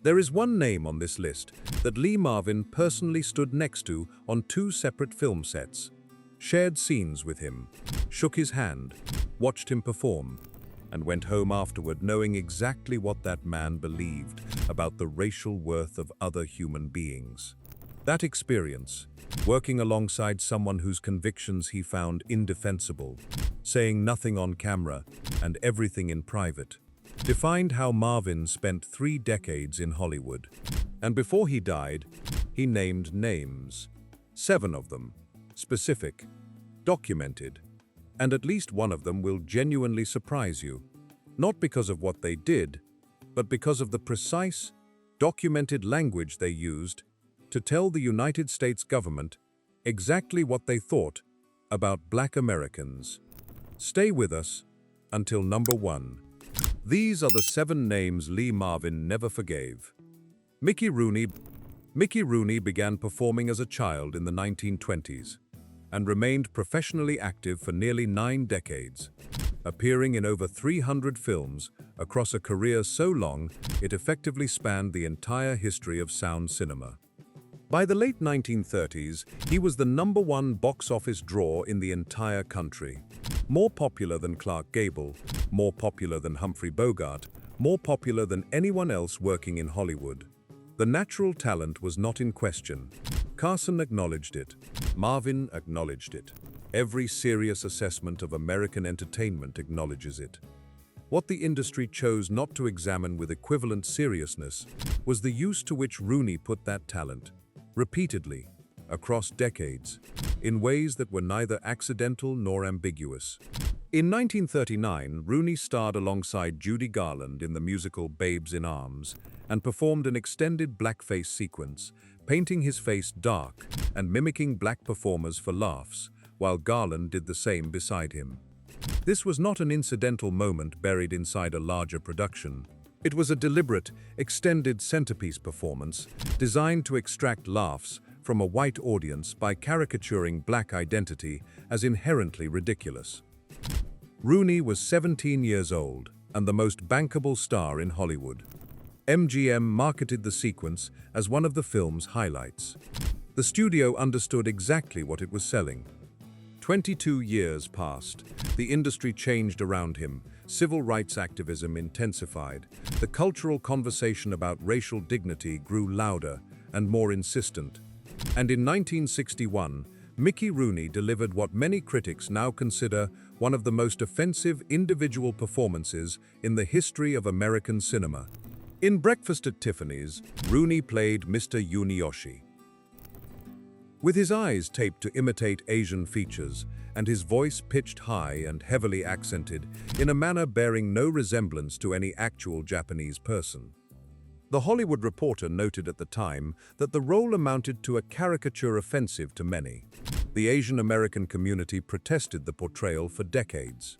There is one name on this list that Lee Marvin personally stood next to on two separate film sets, shared scenes with him, shook his hand, watched him perform, and went home afterward knowing exactly what that man believed about the racial worth of other human beings. That experience, working alongside someone whose convictions he found indefensible, saying nothing on camera and everything in private, defined how Marvin spent 3 decades in Hollywood. And before he died, he named names. 7 of them, specific, documented, and at least one of them will genuinely surprise you. Not because of what they did, but because of the precise, documented language they used to tell the United States government exactly what they thought about Black Americans. Stay with us until number 1. These are the 7 names Lee Marvin never forgave. Mickey Rooney. Mickey Rooney began performing as a child in the 1920s and remained professionally active for nearly 9 decades, appearing in over 300 films across a career so long it effectively spanned the entire history of sound cinema. By the late 1930s, he was the #1 box office draw in the entire country. More popular than Clark Gable, more popular than Humphrey Bogart, more popular than anyone else working in Hollywood. The natural talent was not in question. Carson acknowledged it. Marvin acknowledged it. Every serious assessment of American entertainment acknowledges it. What the industry chose not to examine with equivalent seriousness was the use to which Rooney put that talent, repeatedly, across decades, in ways that were neither accidental nor ambiguous. In 1939, Rooney starred alongside Judy Garland in the musical Babes in Arms and performed an extended blackface sequence, painting his face dark and mimicking black performers for laughs, while Garland did the same beside him. This was not an incidental moment buried inside a larger production. It was a deliberate, extended centerpiece performance designed to extract laughs from a white audience by caricaturing black identity as inherently ridiculous. Rooney was 17 years old and the most bankable star in Hollywood. MGM marketed the sequence as one of the film's highlights. The studio understood exactly what it was selling. 22 years passed. The industry changed around him. Civil rights activism intensified. The cultural conversation about racial dignity grew louder and more insistent. And in 1961, Mickey Rooney delivered what many critics now consider one of the most offensive individual performances in the history of American cinema. In Breakfast at Tiffany's, Rooney played Mr. Yuniyoshi. With his eyes taped to imitate Asian features and his voice pitched high and heavily accented in a manner bearing no resemblance to any actual Japanese person. The Hollywood Reporter noted at the time that the role amounted to a caricature offensive to many. The Asian American community protested the portrayal for decades.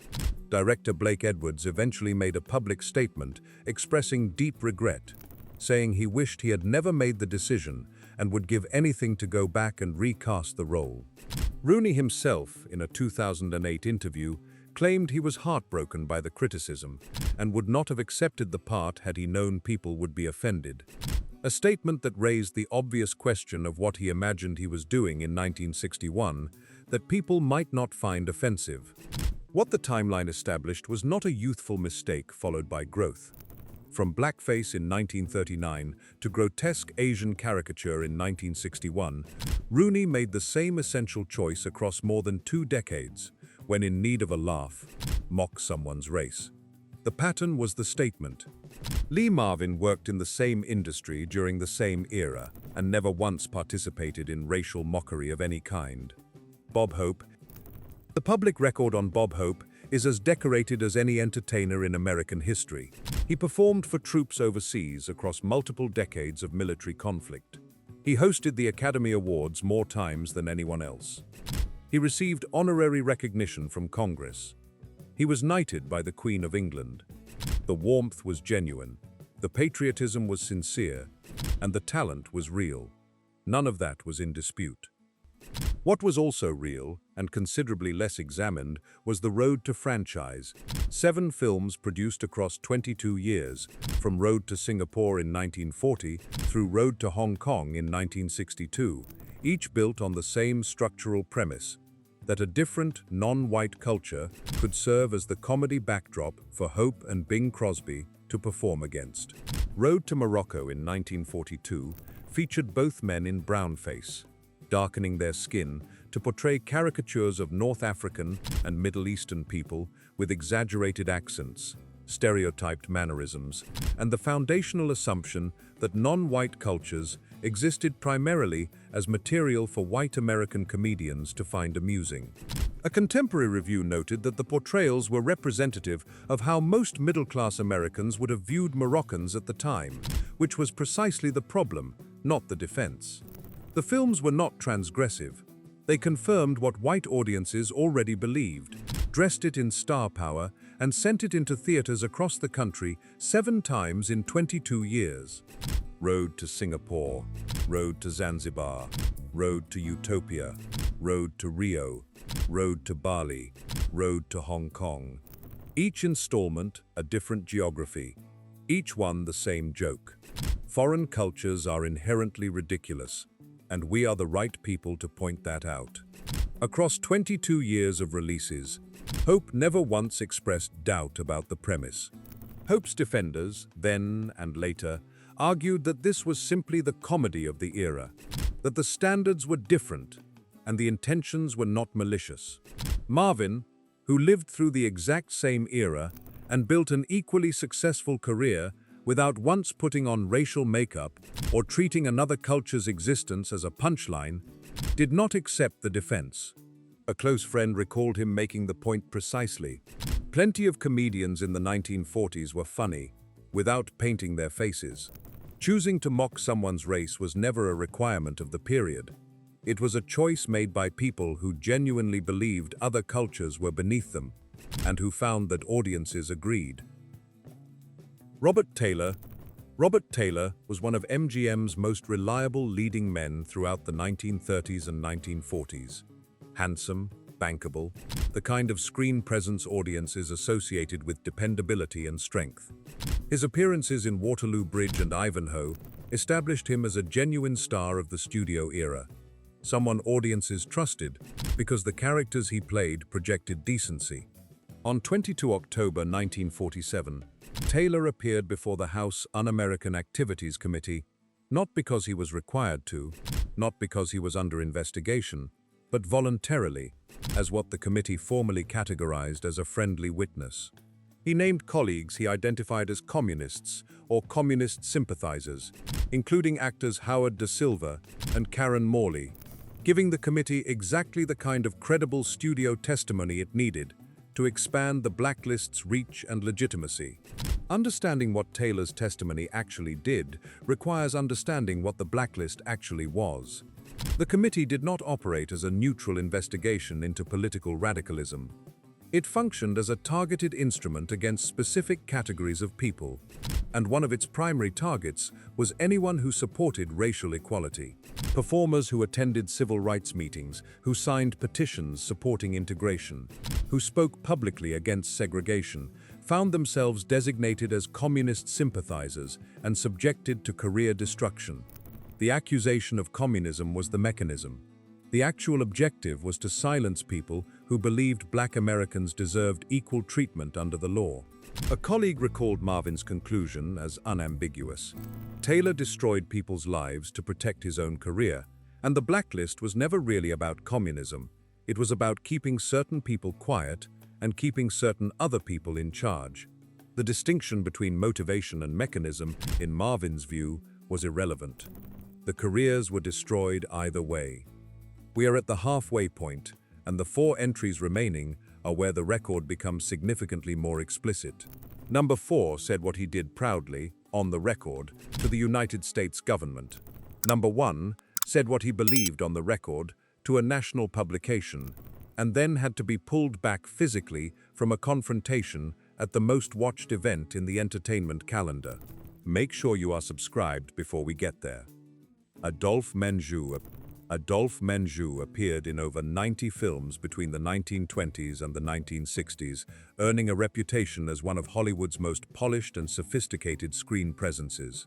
Director Blake Edwards eventually made a public statement expressing deep regret, saying he wished he had never made the decision and would give anything to go back and recast the role. Rooney himself, in a 2008 interview, claimed he was heartbroken by the criticism and would not have accepted the part had he known people would be offended. A statement that raised the obvious question of what he imagined he was doing in 1961, that people might not find offensive. What the timeline established was not a youthful mistake followed by growth. From blackface in 1939 to grotesque Asian caricature in 1961, Rooney made the same essential choice across more than 2 decades. When in need of a laugh, mock someone's race. The pattern was the statement. Lee Marvin worked in the same industry during the same era and never once participated in racial mockery of any kind. Bob Hope. The public record on Bob Hope is as decorated as any entertainer in American history. He performed for troops overseas across multiple decades of military conflict. He hosted the Academy Awards more times than anyone else. He received honorary recognition from Congress. He was knighted by the Queen of England. The warmth was genuine, the patriotism was sincere, and the talent was real. None of that was in dispute. What was also real, and considerably less examined, was the road to franchise. 7 films produced across 22 years, from Road to Singapore in 1940 through Road to Hong Kong in 1962, each built on the same structural premise, that a different, non-white culture could serve as the comedy backdrop for Hope and Bing Crosby to perform against. Road to Morocco in 1942 featured both men in brownface, darkening their skin to portray caricatures of North African and Middle Eastern people with exaggerated accents, stereotyped mannerisms, and the foundational assumption that non-white cultures existed primarily as material for white American comedians to find amusing. A contemporary review noted that the portrayals were representative of how most middle-class Americans would have viewed Moroccans at the time, which was precisely the problem, not the defense. The films were not transgressive. They confirmed what white audiences already believed, dressed it in star power, and sent it into theaters across the country 7 times in 22 years. Road to Singapore, Road to Zanzibar, Road to Utopia, Road to Rio, Road to Bali, Road to Hong Kong. Each installment a different geography, each one the same joke. Foreign cultures are inherently ridiculous, and we are the right people to point that out. Across 22 years of releases, Hope never once expressed doubt about the premise. Hope's defenders, then and later, argued that this was simply the comedy of the era, that the standards were different, and the intentions were not malicious. Marvin, who lived through the exact same era and built an equally successful career without once putting on racial makeup or treating another culture's existence as a punchline, did not accept the defense. A close friend recalled him making the point precisely. Plenty of comedians in the 1940s were funny, without painting their faces. Choosing to mock someone's race was never a requirement of the period. It was a choice made by people who genuinely believed other cultures were beneath them, and who found that audiences agreed. Robert Taylor was one of MGM's most reliable leading men throughout the 1930s and 1940s. Handsome, bankable, the kind of screen presence audiences associated with dependability and strength. His appearances in Waterloo Bridge and Ivanhoe established him as a genuine star of the studio era, someone audiences trusted because the characters he played projected decency. On 22 October 1947, Taylor appeared before the House Un-American Activities Committee, not because he was required to, not because he was under investigation, but voluntarily, as what the committee formally categorized as a friendly witness. He named colleagues he identified as communists or communist sympathizers, including actors Howard Da Silva and Karen Morley, giving the committee exactly the kind of credible studio testimony it needed to expand the blacklist's reach and legitimacy. Understanding what Taylor's testimony actually did requires understanding what the blacklist actually was. The committee did not operate as a neutral investigation into political radicalism. It functioned as a targeted instrument against specific categories of people, and one of its primary targets was anyone who supported racial equality. Performers who attended civil rights meetings, who signed petitions supporting integration, who spoke publicly against segregation, found themselves designated as communist sympathizers and subjected to career destruction. The accusation of communism was the mechanism. The actual objective was to silence people who believed Black Americans deserved equal treatment under the law. A colleague recalled Marvin's conclusion as unambiguous. Taylor destroyed people's lives to protect his own career, and the blacklist was never really about communism. It was about keeping certain people quiet and keeping certain other people in charge. The distinction between motivation and mechanism, in Marvin's view, was irrelevant. The careers were destroyed either way. We are at the halfway point, and the 4 entries remaining are where the record becomes significantly more explicit. Number 4 said what he did proudly, on the record, to the United States government. Number 1 said what he believed on the record to a national publication, and then had to be pulled back physically from a confrontation at the most watched event in the entertainment calendar. Make sure you are subscribed before we get there. Adolphe Menjou Adolphe Menjou appeared in over 90 films between the 1920s and the 1960s, earning a reputation as one of Hollywood's most polished and sophisticated screen presences.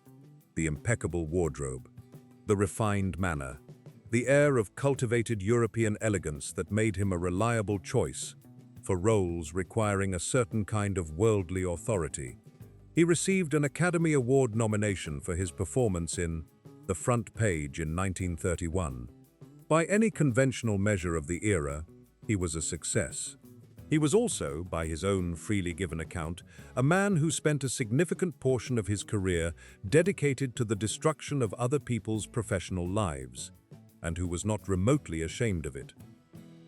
The impeccable wardrobe, the refined manner, the air of cultivated European elegance that made him a reliable choice for roles requiring a certain kind of worldly authority. He received an Academy Award nomination for his performance in The Front Page in 1931. By any conventional measure of the era, he was a success. He was also, by his own freely given account, a man who spent a significant portion of his career dedicated to the destruction of other people's professional lives, and who was not remotely ashamed of it.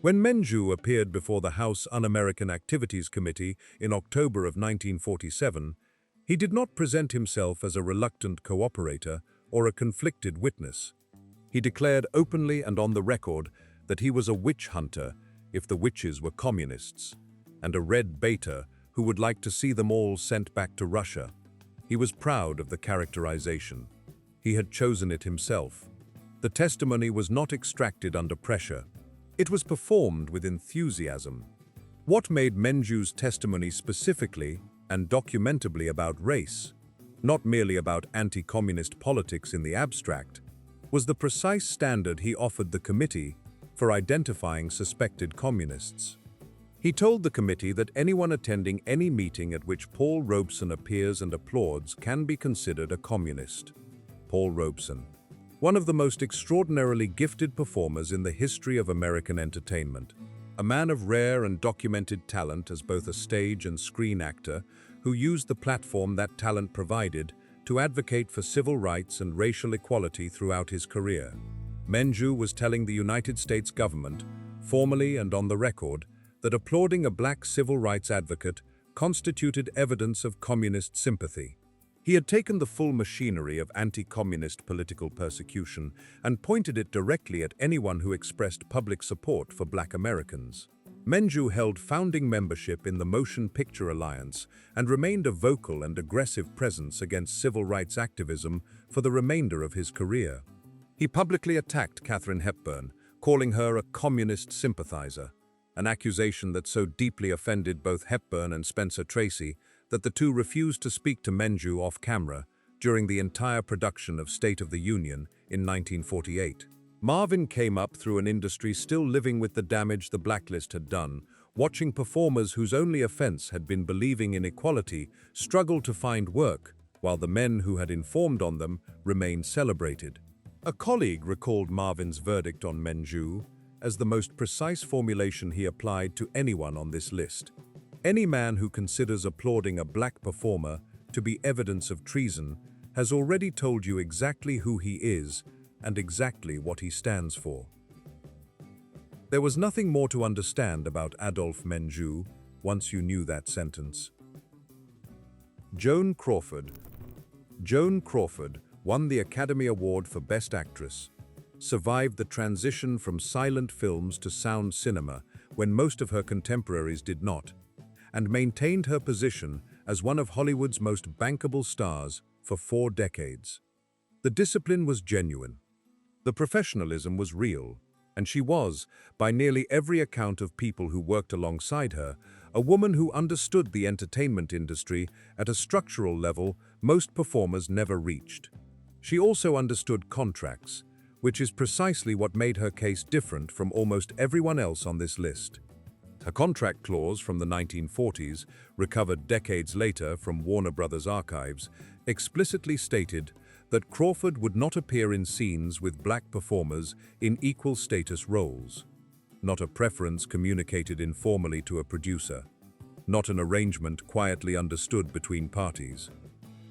When Menjou appeared before the House Un-American Activities Committee in October of 1947, he did not present himself as a reluctant cooperator or a conflicted witness. He declared openly and on the record that he was a witch hunter if the witches were communists, and a red baiter who would like to see them all sent back to Russia. He was proud of the characterization. He had chosen it himself. The testimony was not extracted under pressure. It was performed with enthusiasm. What made Menjou's testimony specifically and documentably about race, not merely about anti-communist politics in the abstract, was the precise standard he offered the committee for identifying suspected communists. He told the committee that anyone attending any meeting at which Paul Robeson appears and applauds can be considered a communist. Paul Robeson, one of the most extraordinarily gifted performers in the history of American entertainment, a man of rare and documented talent as both a stage and screen actor who used the platform that talent provided to advocate for civil rights and racial equality throughout his career. Menjou was telling the United States government, formally and on the record, that applauding a black civil rights advocate constituted evidence of communist sympathy. He had taken the full machinery of anti-communist political persecution and pointed it directly at anyone who expressed public support for black Americans. Menjou held founding membership in the Motion Picture Alliance and remained a vocal and aggressive presence against civil rights activism for the remainder of his career. He publicly attacked Katharine Hepburn, calling her a communist sympathizer, an accusation that so deeply offended both Hepburn and Spencer Tracy that the two refused to speak to Menjou off-camera during the entire production of State of the Union in 1948. Marvin came up through an industry still living with the damage the blacklist had done, watching performers whose only offense had been believing in equality struggle to find work, while the men who had informed on them remained celebrated. A colleague recalled Marvin's verdict on Menjou as the most precise formulation he applied to anyone on this list. Any man who considers applauding a black performer to be evidence of treason has already told you exactly who he is and exactly what he stands for. There was nothing more to understand about Adolphe Menjou once you knew that sentence. Joan Crawford. Joan Crawford won the Academy Award for Best Actress, survived the transition from silent films to sound cinema when most of her contemporaries did not, and maintained her position as one of Hollywood's most bankable stars for 4 decades. The discipline was genuine. The professionalism was real, and she was, by nearly every account of people who worked alongside her, a woman who understood the entertainment industry at a structural level most performers never reached. She also understood contracts, which is precisely what made her case different from almost everyone else on this list. A contract clause from the 1940s, recovered decades later from Warner Brothers archives, explicitly stated that Crawford would not appear in scenes with black performers in equal status roles. Not a preference communicated informally to a producer. Not an arrangement quietly understood between parties.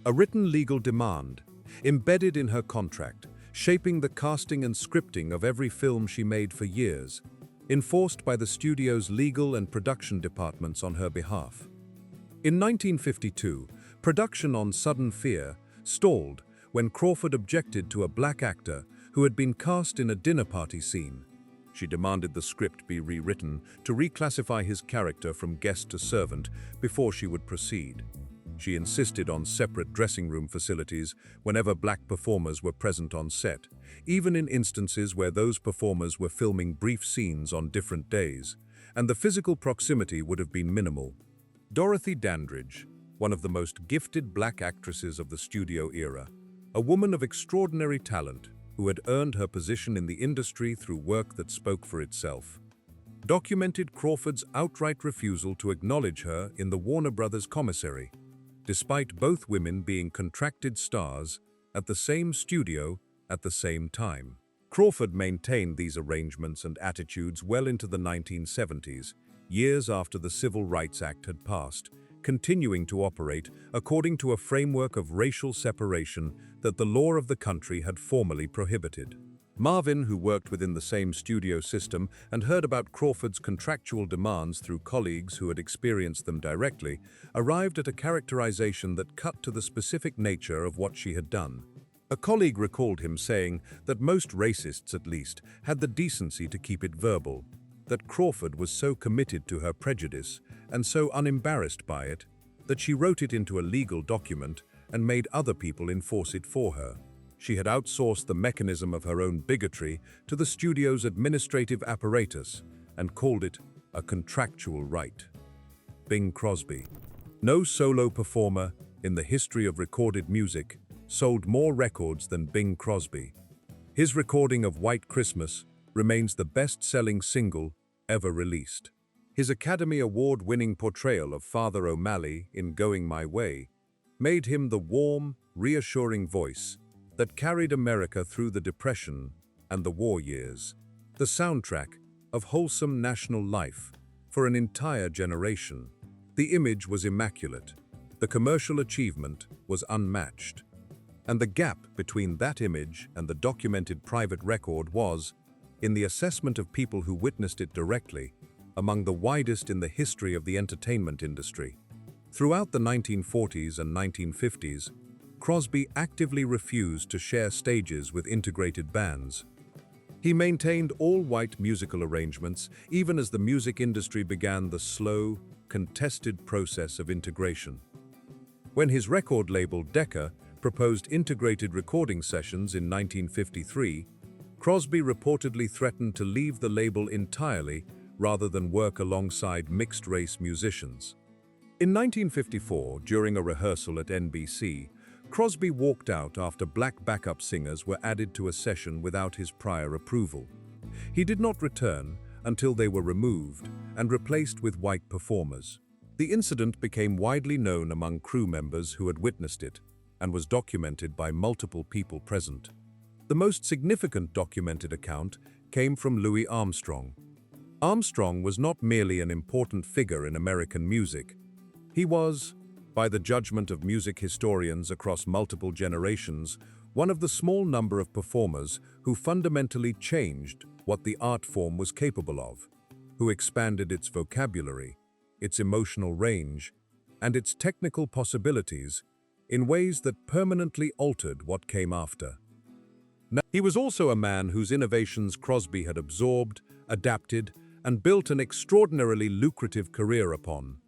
A written legal demand, embedded in her contract, shaping the casting and scripting of every film she made for years, enforced by the studio's legal and production departments on her behalf. In 1952, production on Sudden Fear stalled when Crawford objected to a black actor who had been cast in a dinner party scene. She demanded the script be rewritten to reclassify his character from guest to servant before she would proceed. She insisted on separate dressing room facilities whenever black performers were present on set, even in instances where those performers were filming brief scenes on different days, and the physical proximity would have been minimal. Dorothy Dandridge, one of the most gifted black actresses of the studio era, a woman of extraordinary talent who had earned her position in the industry through work that spoke for itself, documented Crawford's outright refusal to acknowledge her in the Warner Brothers commissary, despite both women being contracted stars at the same studio at the same time. Crawford maintained these arrangements and attitudes well into the 1970s, years after the Civil Rights Act had passed, continuing to operate according to a framework of racial separation that the law of the country had formally prohibited. Marvin, who worked within the same studio system and heard about Crawford's contractual demands through colleagues who had experienced them directly, arrived at a characterization that cut to the specific nature of what she had done. A colleague recalled him saying that most racists, at least, had the decency to keep it verbal, that Crawford was so committed to her prejudice and so unembarrassed by it that she wrote it into a legal document and made other people enforce it for her. She had outsourced the mechanism of her own bigotry to the studio's administrative apparatus and called it a contractual right. Bing Crosby. No solo performer in the history of recorded music sold more records than Bing Crosby. His recording of White Christmas remains the best-selling single ever released. His Academy Award-winning portrayal of Father O'Malley in Going My Way made him the warm, reassuring voice that carried America through the Depression and the war years, the soundtrack of wholesome national life for an entire generation. The image was immaculate, the commercial achievement was unmatched, and the gap between that image and the documented private record was, in the assessment of people who witnessed it directly, among the widest in the history of the entertainment industry. Throughout the 1940s and 1950s, Crosby actively refused to share stages with integrated bands. He maintained all-white musical arrangements even as the music industry began the slow, contested process of integration. When his record label Decca proposed integrated recording sessions in 1953, Crosby reportedly threatened to leave the label entirely rather than work alongside mixed-race musicians. In 1954, during a rehearsal at NBC, Crosby walked out after black backup singers were added to a session without his prior approval. He did not return until they were removed and replaced with white performers. The incident became widely known among crew members who had witnessed it and was documented by multiple people present. The most significant documented account came from Louis Armstrong. Armstrong was not merely an important figure in American music. He was, by the judgment of music historians across multiple generations, one of the small number of performers who fundamentally changed what the art form was capable of, who expanded its vocabulary, its emotional range, and its technical possibilities in ways that permanently altered what came after. He was also a man whose innovations Crosby had absorbed, adapted, and built an extraordinarily lucrative career upon.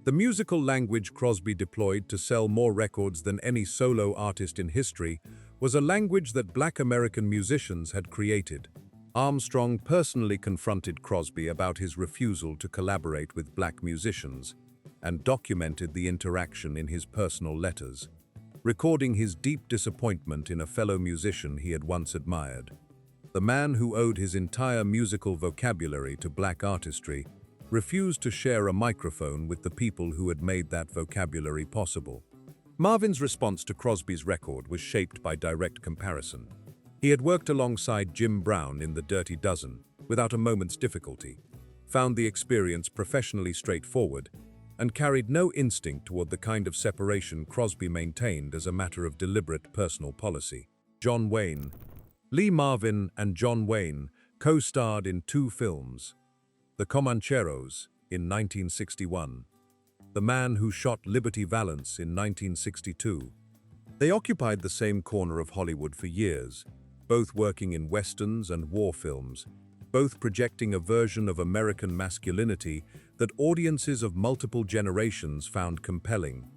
The musical language Crosby deployed to sell more records than any solo artist in history was a language that Black American musicians had created. Armstrong personally confronted Crosby about his refusal to collaborate with black musicians and documented the interaction in his personal letters, recording his deep disappointment in a fellow musician he had once admired. The man who owed his entire musical vocabulary to black artistry refused to share a microphone with the people who had made that vocabulary possible. Marvin's response to Crosby's record was shaped by direct comparison. He had worked alongside Jim Brown in The Dirty Dozen without a moment's difficulty, found the experience professionally straightforward, and carried no instinct toward the kind of separation Crosby maintained as a matter of deliberate personal policy. John Wayne. Lee Marvin and John Wayne co-starred in 2 films: The Comancheros in 1961, The Man Who Shot Liberty Valance in 1962. They occupied the same corner of Hollywood for years, both working in westerns and war films, both projecting a version of American masculinity that audiences of multiple generations found compelling.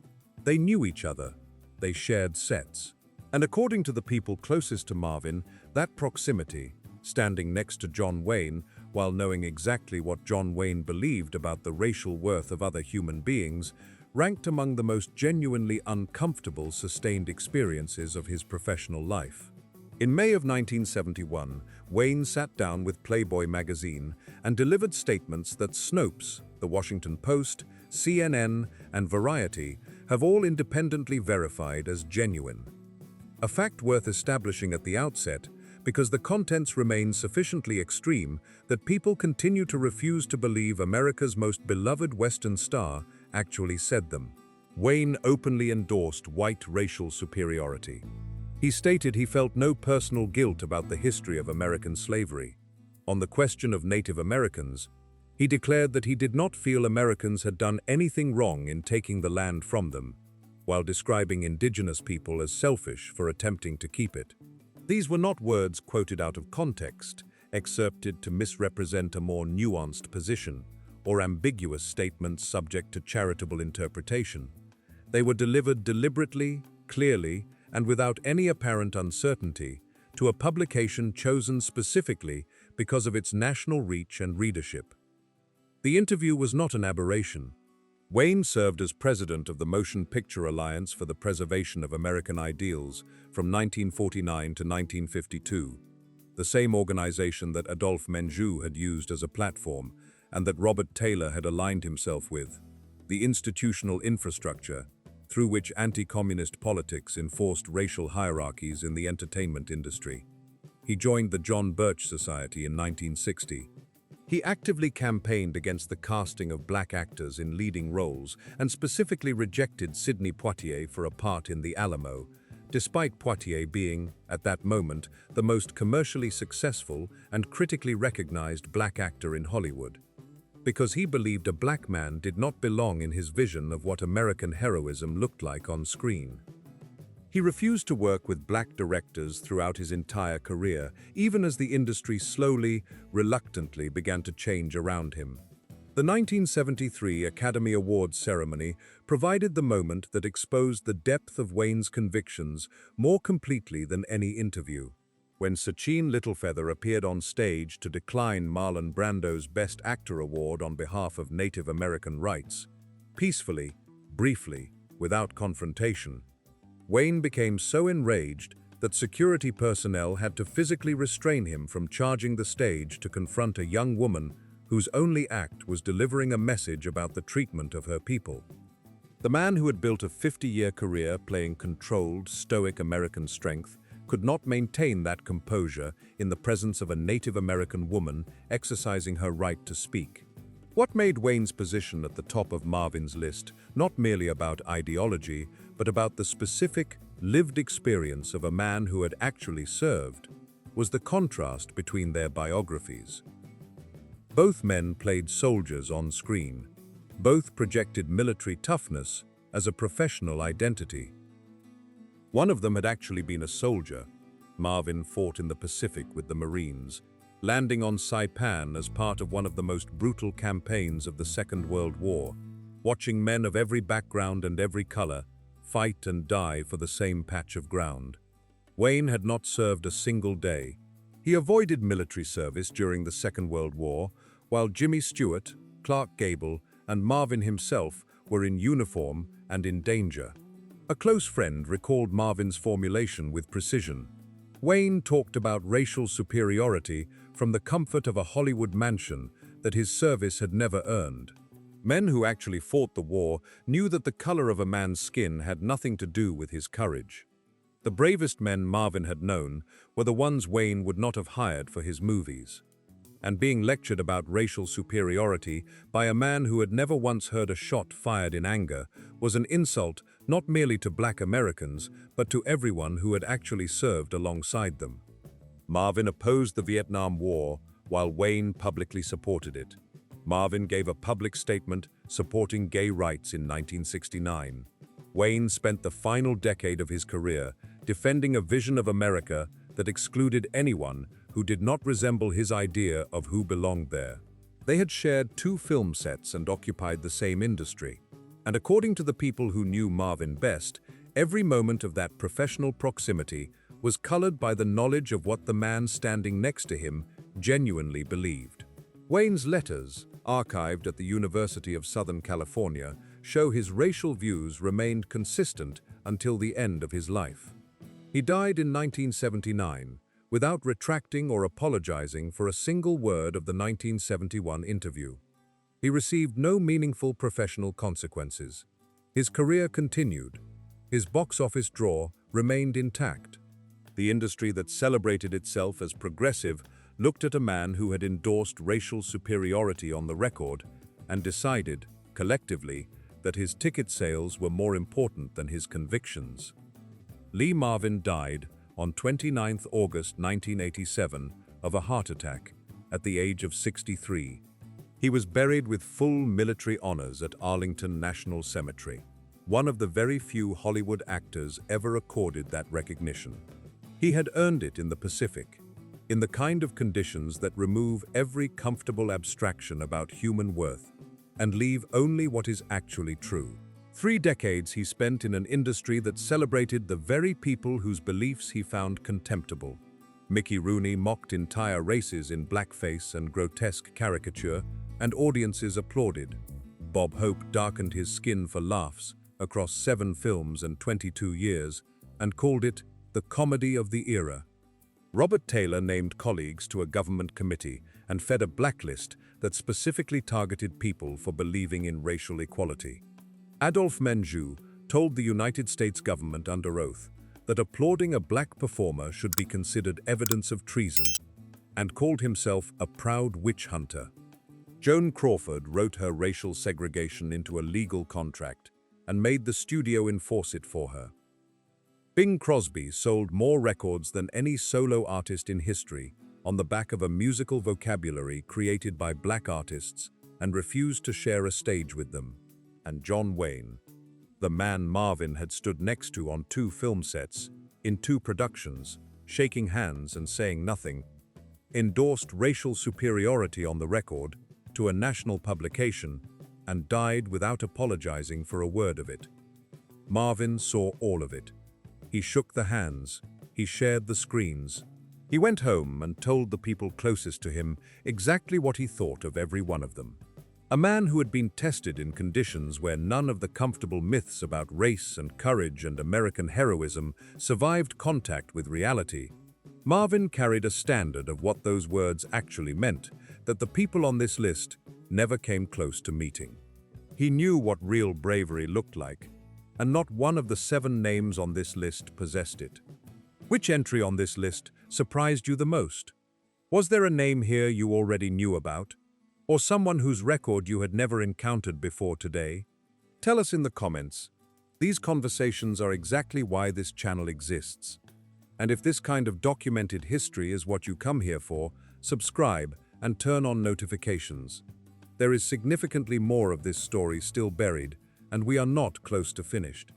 They knew each other. They shared sets. And according to the people closest to Marvin, that proximity, standing next to John Wayne, while knowing exactly what John Wayne believed about the racial worth of other human beings, ranked among the most genuinely uncomfortable sustained experiences of his professional life. In May of 1971, Wayne sat down with Playboy magazine and delivered statements that Snopes, The Washington Post, CNN, and Variety have all independently verified as genuine. A fact worth establishing at the outset, because the contents remain sufficiently extreme that people continue to refuse to believe America's most beloved Western star actually said them. Wayne openly endorsed white racial superiority. He stated he felt no personal guilt about the history of American slavery. On the question of Native Americans, he declared that he did not feel Americans had done anything wrong in taking the land from them, while describing indigenous people as selfish for attempting to keep it. These were not words quoted out of context, excerpted to misrepresent a more nuanced position, or ambiguous statements subject to charitable interpretation. They were delivered deliberately, clearly, and without any apparent uncertainty, to a publication chosen specifically because of its national reach and readership. The interview was not an aberration. Wayne served as president of the Motion Picture Alliance for the Preservation of American Ideals from 1949 to 1952, the same organization that Adolphe Menjou had used as a platform and that Robert Taylor had aligned himself with, the institutional infrastructure through which anti-communist politics enforced racial hierarchies in the entertainment industry. He joined the John Birch Society in 1960. He actively campaigned against the casting of black actors in leading roles and specifically rejected Sidney Poitier for a part in The Alamo, despite Poitier being, at that moment, the most commercially successful and critically recognized black actor in Hollywood, because he believed a black man did not belong in his vision of what American heroism looked like on screen. He refused to work with black directors throughout his entire career, even as the industry slowly, reluctantly began to change around him. The 1973 Academy Awards ceremony provided the moment that exposed the depth of Wayne's convictions more completely than any interview. When Sachin Littlefeather appeared on stage to decline Marlon Brando's Best Actor award on behalf of Native American rights, peacefully, briefly, without confrontation, Wayne became so enraged that security personnel had to physically restrain him from charging the stage to confront a young woman whose only act was delivering a message about the treatment of her people. The man who had built a 50-year career playing controlled, stoic American strength could not maintain that composure in the presence of a Native American woman exercising her right to speak. What made Wayne's position at the top of Marvin's list not merely about ideology, but about the specific, lived experience of a man who had actually served, was the contrast between their biographies. Both men played soldiers on screen. Both projected military toughness as a professional identity. One of them had actually been a soldier. Marvin fought in the Pacific with the Marines, landing on Saipan as part of one of the most brutal campaigns of the Second World War, watching men of every background and every color fight and die for the same patch of ground. Wayne had not served a single day. He avoided military service during the Second World War, while Jimmy Stewart, Clark Gable, and Marvin himself were in uniform and in danger. A close friend recalled Marvin's formulation with precision. Wayne talked about racial superiority from the comfort of a Hollywood mansion that his service had never earned. Men who actually fought the war knew that the color of a man's skin had nothing to do with his courage. The bravest men Marvin had known were the ones Wayne would not have hired for his movies. And being lectured about racial superiority by a man who had never once heard a shot fired in anger was an insult not merely to black Americans, but to everyone who had actually served alongside them. Marvin opposed the Vietnam War, while Wayne publicly supported it. Marvin gave a public statement supporting gay rights in 1969. Wayne spent the final decade of his career defending a vision of America that excluded anyone who did not resemble his idea of who belonged there. They had shared 2 film sets and occupied the same industry. And according to the people who knew Marvin best, every moment of that professional proximity was colored by the knowledge of what the man standing next to him genuinely believed. Wayne's letters, archived at the University of Southern California, show his racial views remained consistent until the end of his life. He died in 1979, without retracting or apologizing for a single word of the 1971 interview. He received no meaningful professional consequences. His career continued. His box office draw remained intact. The industry that celebrated itself as progressive looked at a man who had endorsed racial superiority on the record and decided, collectively, that his ticket sales were more important than his convictions. Lee Marvin died on 29 August 1987 of a heart attack at the age of 63. He was buried with full military honors at Arlington National Cemetery, one of the very few Hollywood actors ever accorded that recognition. He had earned it in the Pacific, in the kind of conditions that remove every comfortable abstraction about human worth and leave only what is actually true. 3 decades he spent in an industry that celebrated the very people whose beliefs he found contemptible. Mickey Rooney mocked entire races in blackface and grotesque caricature, and audiences applauded. Bob Hope darkened his skin for laughs across 7 films and 22 years, and called it the comedy of the era. Robert Taylor named colleagues to a government committee and fed a blacklist that specifically targeted people for believing in racial equality. Adolphe Menjou told the United States government under oath that applauding a black performer should be considered evidence of treason, and called himself a proud witch hunter. Joan Crawford wrote her racial segregation into a legal contract and made the studio enforce it for her. Bing Crosby sold more records than any solo artist in history on the back of a musical vocabulary created by black artists and refused to share a stage with them. And John Wayne, the man Marvin had stood next to on 2 film sets, in 2 productions, shaking hands and saying nothing, endorsed racial superiority on the record to a national publication and died without apologizing for a word of it. Marvin saw all of it. He shook the hands. He shared the screens. He went home and told the people closest to him exactly what he thought of every one of them. A man who had been tested in conditions where none of the comfortable myths about race and courage and American heroism survived contact with reality. Marvin carried a standard of what those words actually meant that the people on this list never came close to meeting. He knew what real bravery looked like, and not one of the 7 names on this list possessed it. Which entry on this list surprised you the most? Was there a name here you already knew about? Or someone whose record you had never encountered before today? Tell us in the comments. These conversations are exactly why this channel exists. And if this kind of documented history is what you come here for, subscribe and turn on notifications. There is significantly more of this story still buried, and we are not close to finished.